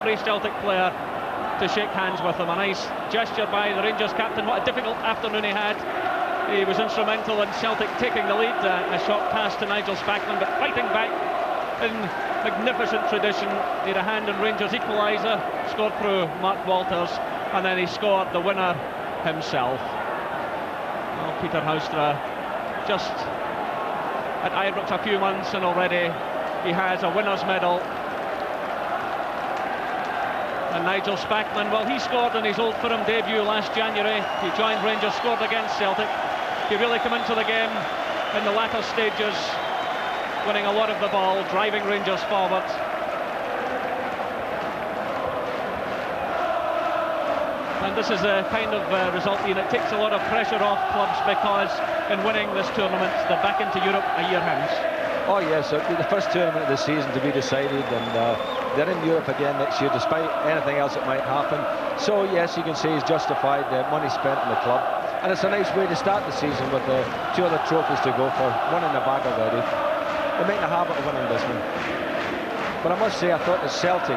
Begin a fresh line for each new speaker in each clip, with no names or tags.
every Celtic player to shake hands with him. A nice gesture by the Rangers captain. What a difficult afternoon he had. He was instrumental in Celtic taking the lead. A short pass to Nigel Spackman, but fighting back in magnificent tradition. He had a hand in Rangers' equaliser, scored through Mark Walters, and then he scored the winner himself. Well, Peter Houstra just at Ibrox a few months, and already he has a winner's medal. And Nigel Spackman, well, he scored in his Old Firm debut last January. He joined Rangers, scored against Celtic. He really came into the game in the latter stages, winning a lot of the ball, driving Rangers forward. And this is a kind of result, Ian, it takes a lot of pressure off clubs, because in winning this tournament, they're back into Europe a year hence.
Oh yes, it'll be the first tournament of the season to be decided, and they're in Europe again next year, despite anything else that might happen. So yes, you can say he's justified the money spent in the club, and it's a nice way to start the season with two other trophies to go for, one in the bag already. They're making a habit of winning this one. But I must say, I thought that Celtic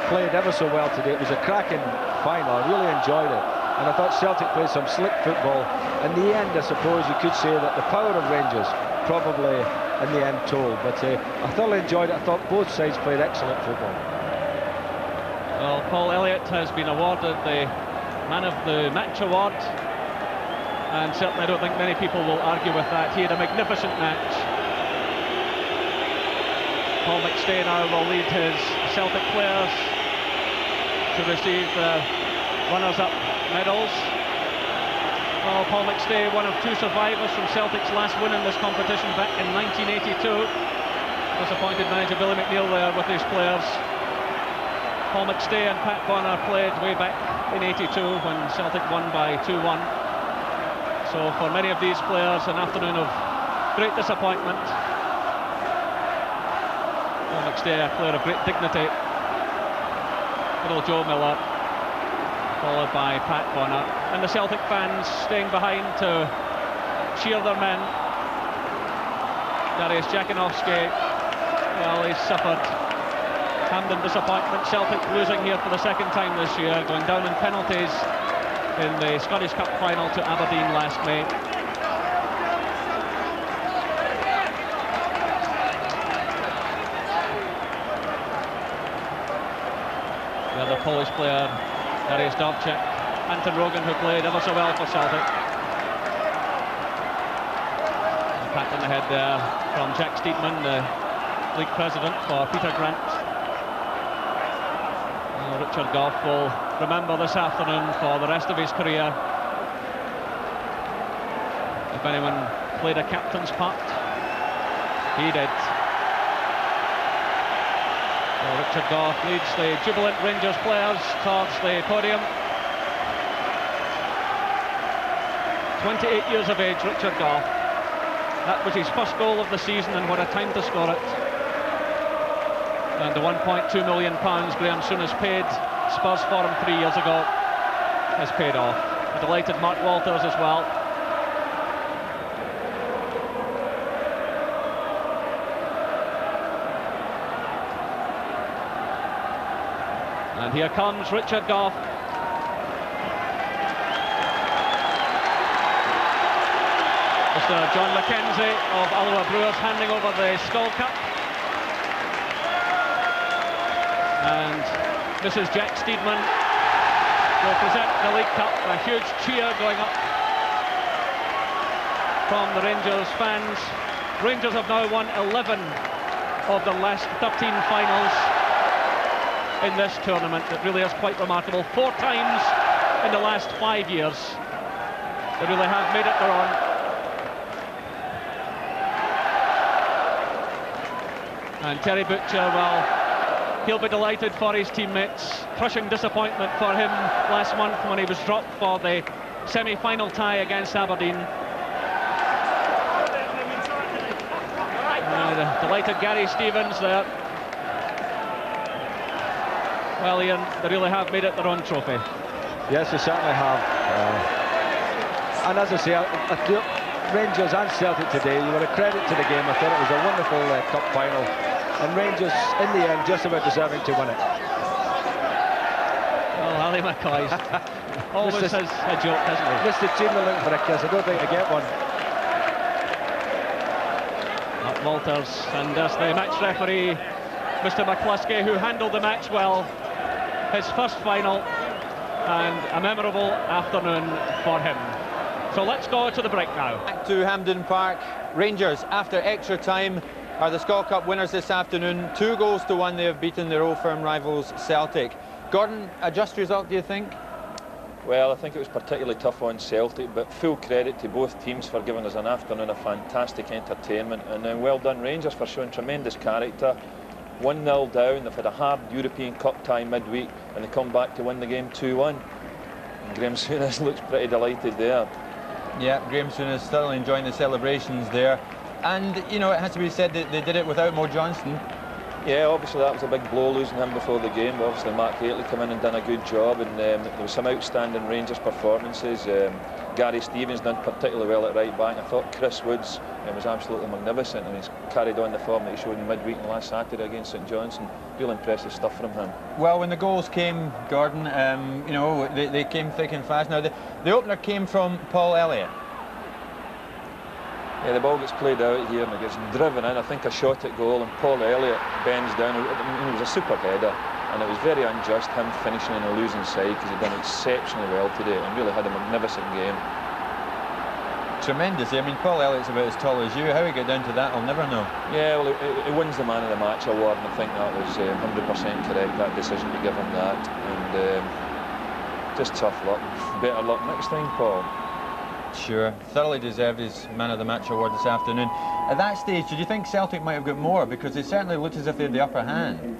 played ever so well today. It was a cracking final. I really enjoyed it, and I thought Celtic played some slick football. In the end, I suppose you could say that the power of Rangers probably in the end told, but I thoroughly enjoyed it. I thought both sides played excellent football.
Well, Paul Elliott has been awarded the Man of the Match award, and certainly I don't think many people will argue with that. He had a magnificent match. Paul McStay now will lead his Celtic players to receive the runners-up medals. Well, Paul McStay, one of two survivors from Celtic's last win in this competition back in 1982. Disappointed manager Billy McNeill there with his players. Paul McStay and Pat Bonner played way back in 82 when Celtic won by 2-1. So for many of these players, an afternoon of great disappointment. Paul McStay, a player of great dignity. Little Joe Miller, followed by Pat Bonner, and the Celtic fans staying behind to cheer their men. Darius Jakinovski, well, he's suffered Hampden disappointment. Celtic losing here for the second time this year, going down in penalties in the Scottish Cup final to Aberdeen last May. The other Polish player, Dariusz Dowczyk, Anton Rogan, who played ever so well for Celtic. A pat on the head there from Jack Steedman, the league president, for Peter Grant. Well, Richard Gough will remember this afternoon for the rest of his career. If anyone played a captain's part, he did. Well, Richard Gough leads the jubilant Rangers players towards the podium. 28 years of age, Richard Gough. That was his first goal of the season, and what a time to score it. And the £1.2 million Graham Souness paid Spurs for him 3 years ago has paid off. A delighted Mark Walters as well. And here comes Richard Gough. Mr. John Mackenzie of Alloa Brewers handing over the Skull Cup. And Mrs. Jack Steedman will present the League Cup. A huge cheer going up from the Rangers fans. Rangers have now won 11 of the last 13 finals in this tournament. It really is quite remarkable. 4 times in the last 5 years. They really have made it their own. And Terry Butcher, well, he'll be delighted for his teammates. Crushing disappointment for him last month when he was dropped for the semi-final tie against Aberdeen. Delighted Gary Stevens there. Well, Ian, they really have made it their own trophy.
Yes, they certainly have. And as I say, Rangers and Celtic today, you were a credit to the game. I thought it was a wonderful cup final. And Rangers, in the end, just about deserving to win it.
Ally McCoy's always has a joke, doesn't he?
Mr. Chamberlain looking for a kiss. I don't think I get one.
Mark Walters, and as the match referee, Mr. McCluskey, who handled the match well, his first final, and a memorable afternoon for him. So let's go to the break now.
Back to Hampden Park. Rangers, after extra time, are the Scott Cup winners this afternoon. 2-1 they have beaten their old firm rivals Celtic. Gordon, a just result, do you think?
Well, I think it was particularly tough on Celtic, but full credit to both teams for giving us an afternoon of fantastic entertainment, and then well done Rangers for showing tremendous character. 1-0 down, they've had a hard European Cup tie midweek, and they come back to win the game 2-1. Graham Souness looks pretty delighted there.
Yeah, Graham Souness thoroughly enjoying the celebrations there. And, you know, it has to be said that they did it without Mo Johnston.
Yeah, obviously that was a big blow losing him before the game, but obviously Mark Hateley came in and done a good job, and there was some outstanding Rangers performances. Gary Stevens done particularly well at right back. I thought Chris Woods was absolutely magnificent, and he's carried on the form that he showed in midweek and last Saturday against St Johnstone. Real impressive stuff from him.
Well, when the goals came, Gordon, you know, they came thick and fast. Now, the opener came from Paul Elliott.
Yeah, the ball gets played out here and it gets driven in. I think a shot at goal, and Paul Elliott bends down. It was a super header, and it was very unjust him finishing in a losing side, because he'd done exceptionally well today and really had a magnificent game.
Tremendous. I mean, Paul Elliott's about as tall as you. How he got down to that, I'll never know.
Yeah, well, he wins the man of the match award, and I think that was 100% correct, that decision to give him that. And just tough luck. Better luck next time, Paul.
Sure, thoroughly deserved his man of the match award this afternoon. At that stage, did you think Celtic might have got more? Because they certainly looked as if they had the upper hand.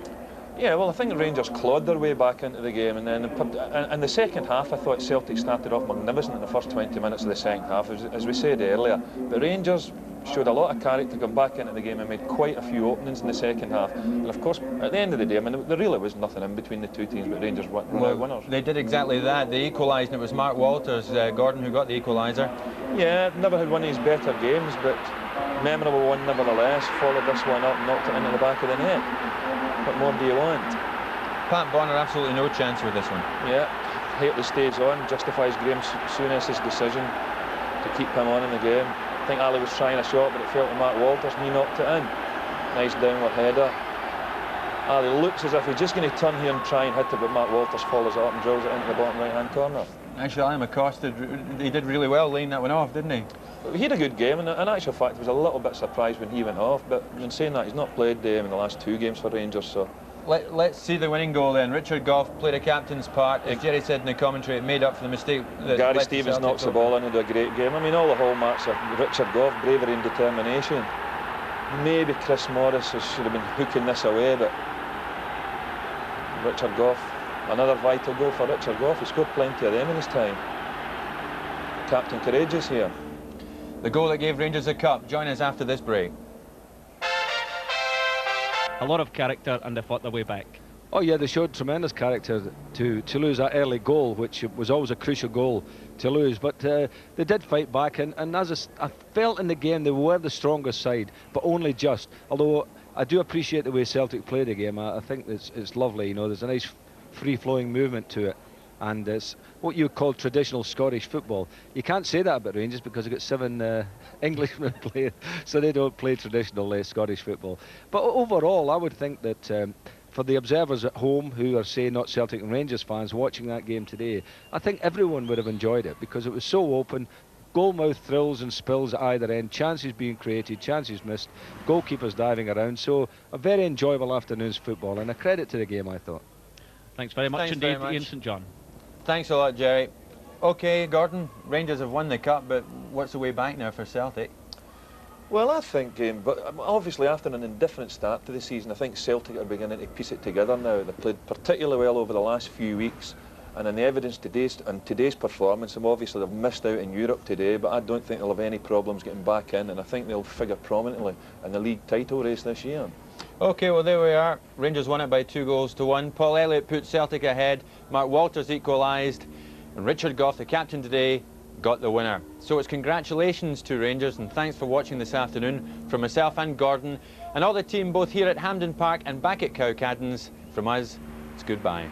Yeah, well, I think the Rangers clawed their way back into the game, and then in the second half, I thought Celtic started off magnificent in the first 20 minutes of the second half, as we said earlier. But Rangers showed a lot of character, come back into the game and made quite a few openings in the second half. And of course, at the end of the day, I mean, there really was nothing in between the two teams, but Rangers were winners.
They did exactly that. They equalised, and it was Mark Walters, Gordon, who got the equaliser.
Yeah, never had one of his better games, but memorable one nevertheless. Followed this one up and knocked it into the back of the net. What more do you want?
Pat Bonner, absolutely no chance with this one.
Yeah, Hateley stays on, justifies Graham Souness' decision to keep him on in the game. I think Ali was trying a shot, but it fell to Mark Walters and he knocked it in. Nice downward header. Ali looks as if he's just going to turn here and try and hit it, but Mark Walters follows it up and drills it into the bottom right-hand corner.
Actually, Ali McCoy he did really well laying that one off, didn't he?
He had a good game, and in actual fact, I was a little bit surprised when he went off, but in saying that, he's not played in the last 2 games for Rangers, so...
Let's see the winning goal then. Richard Gough played a captain's part. As Jerry said in the commentary, it made up for the mistake that
Gary Stevens knocks the ball in and do a great game. I mean, all the hallmarks of Richard Gough, bravery and determination. Maybe Chris Morris should have been hooking this away, but Richard Gough, another vital goal for Richard Gough. He scored plenty of them in his time. Captain courageous here.
The goal that gave Rangers the cup. Join us after this break.
A lot of character, and they fought their way back.
Oh yeah, they showed tremendous character to lose that early goal, which was always a crucial goal to lose, but they did fight back, and as I felt in the game, they were the strongest side, but only just. Although I do appreciate the way Celtic played the game. I think it's lovely, you know, there's a nice free-flowing movement to it, and it's what you call traditional Scottish football. You can't say that about Rangers because they've got 7 Englishmen playing, so they don't play traditional Scottish football. But overall, I would think that for the observers at home who are, say, not Celtic and Rangers fans watching that game today, I think everyone would have enjoyed it because it was so open. Goalmouth thrills and spills at either end, chances being created, chances missed, goalkeepers diving around. So a very enjoyable afternoon's football, and a credit to the game, I thought.
Thanks very much.
Thanks
indeed,
very much.
Ian St John.
Thanks a lot, Jerry. OK, Gordon, Rangers have won the cup, but what's the way back now for Celtic?
Well, I think, but obviously after an indifferent start to the season, I think Celtic are beginning to piece it together now. They've played particularly well over the last few weeks, and in the evidence today's performance, obviously they've missed out in Europe today, but I don't think they'll have any problems getting back in, and I think they'll figure prominently in the league title race this year.
OK, well, there we are. Rangers won it by 2-1. Paul Elliott put Celtic ahead. Mark Walters equalised. And Richard Gough, the captain today, got the winner. So it's congratulations to Rangers, and thanks for watching this afternoon. From myself and Gordon, and all the team both here at Hampden Park and back at Cowcaddens, from us, it's goodbye.